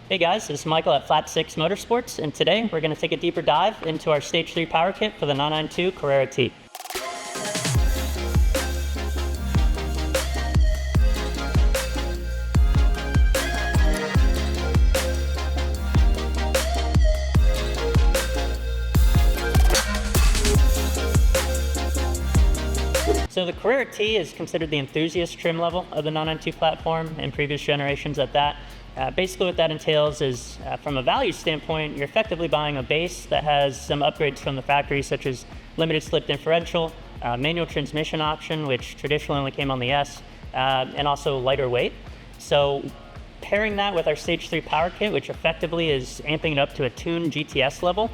Hey guys, this is Michael at Flat 6 Motorsports, and today we're going to take a deeper dive into our Stage 3 power kit for the 992 Carrera T. So the Carrera T is considered the enthusiast trim level of the 992 platform and previous generations at that. Basically what that entails is, from a value standpoint, you're effectively buying a base that has some upgrades from the factory, such as limited slip differential, manual transmission option, which traditionally only came on the S, and also lighter weight. So pairing that with our Stage 3 power kit, which effectively is amping it up to a tuned GTS level.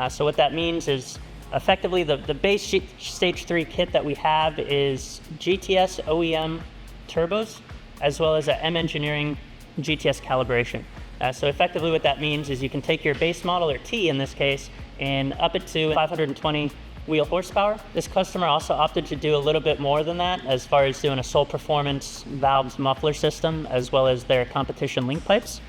So what that means is, effectively the base Stage 3 kit that we have is GTS OEM turbos, as well as a M Engineering GTS calibration. So effectively what that means is you can take your base model, or T in this case, and up it to 520 wheel horsepower. This customer also opted to do a little bit more than that, as far as doing a sole performance valves muffler system, as well as their competition link pipes.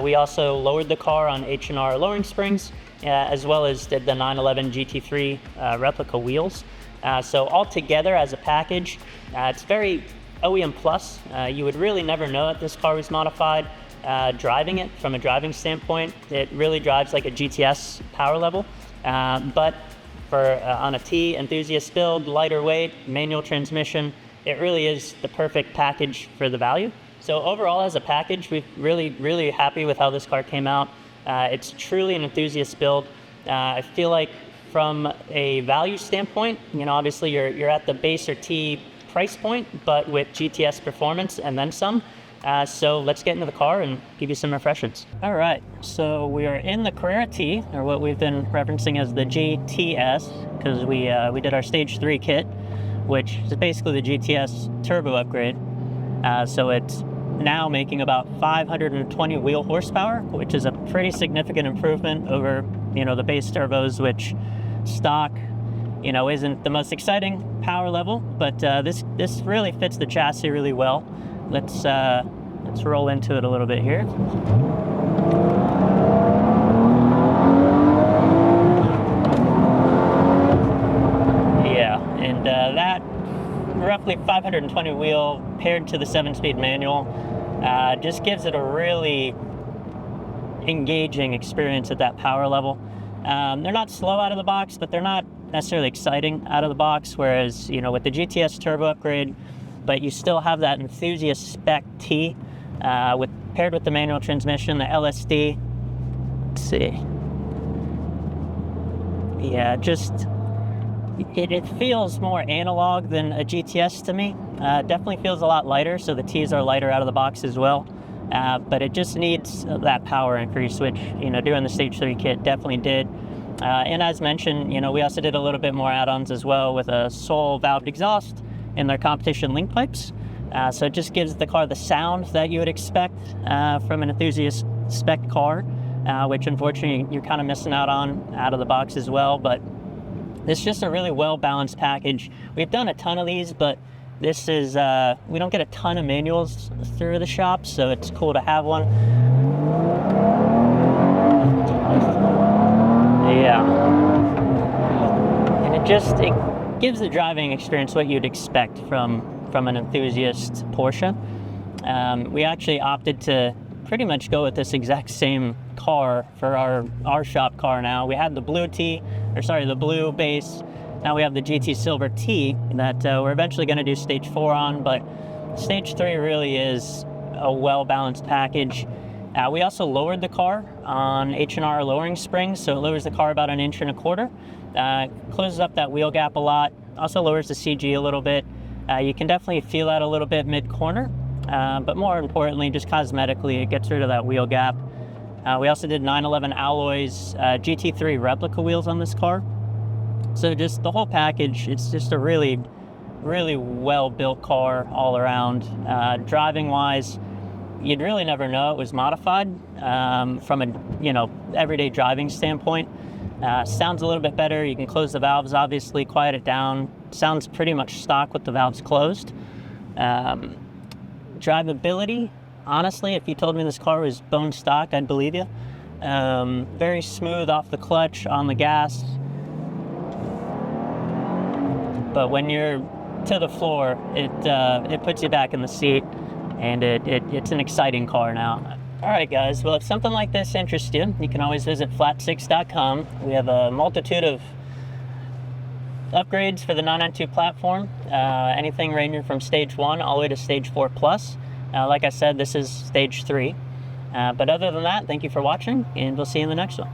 We also lowered the car on H&R lowering springs, as well as did the 911 GT3 replica wheels. So altogether as a package, it's very OEM plus. You would really never know that this car was modified. Driving it from a driving standpoint, it really drives like a GTS power level. But for on a T enthusiast build, lighter weight, manual transmission, it really is the perfect package for the value. So overall as a package, we're really happy with how this car came out. It's truly an enthusiast build. I feel like from a value standpoint, obviously you're at the base or T price point, but with GTS performance and then some. So let's get into the car and give you some impressions. All right, so we are in the Carrera T, or what we've been referencing as the GTS, because we did our Stage 3 kit, which is basically the GTS turbo upgrade. So it's now making about 520 wheel horsepower, which is a pretty significant improvement over the base turbos, which stock isn't the most exciting power level, but this really fits the chassis really well. Let's roll into it a little bit here. Yeah, and that roughly 520 wheel paired to the 7-speed manual just gives it a really engaging experience at that power level. They're not slow out of the box, but they're not necessarily exciting out of the box, whereas with the GTS turbo upgrade, but you still have that enthusiast spec T paired with the manual transmission, the LSD. Let's see. Yeah, just it feels more analog than a GTS to me. Definitely feels a lot lighter, so the T's are lighter out of the box as well. But it just needs that power increase, which doing the Stage 3 kit definitely did. And as mentioned, we also did a little bit more add-ons as well with a sole valved exhaust and their competition link pipes. So it just gives the car the sound that you would expect from an enthusiast spec car, which unfortunately you're kind of missing out on out of the box as well. But it's just a really well-balanced package. We've done a ton of these, but this is, we don't get a ton of manuals through the shop, so it's cool to have one. Yeah. And it gives the driving experience what you'd expect from an enthusiast Porsche. We actually opted to pretty much go with this exact same car for our shop car now. We had the the blue base. Now we have the GT Silver T that we're eventually going to do Stage 4 on, but Stage 3 really is a well-balanced package. We also lowered the car on H&R lowering springs, so it lowers the car about 1.25 inches. Closes up that wheel gap a lot. Also lowers the CG a little bit. You can definitely feel that a little bit mid-corner, but more importantly, just cosmetically, it gets rid of that wheel gap. We also did 911 alloys, GT3 replica wheels on this car. So just the whole package, it's just a really well-built car all around. Driving-wise, you'd really never know it was modified from a everyday driving standpoint. Sounds a little bit better. You can close the valves, obviously, quiet it down. Sounds pretty much stock with the valves closed. Drivability, honestly, if you told me this car was bone stock, I'd believe you. Very smooth off the clutch, on the gas. But when you're to the floor, it puts you back in the seat, and it's an exciting car now. All right, guys. Well, if something like this interests you, you can always visit flat6.com. We have a multitude of upgrades for the 992 platform, anything ranging from stage 1 all the way to stage 4 plus. Like I said, this is stage 3. But other than that, thank you for watching, and we'll see you in the next one.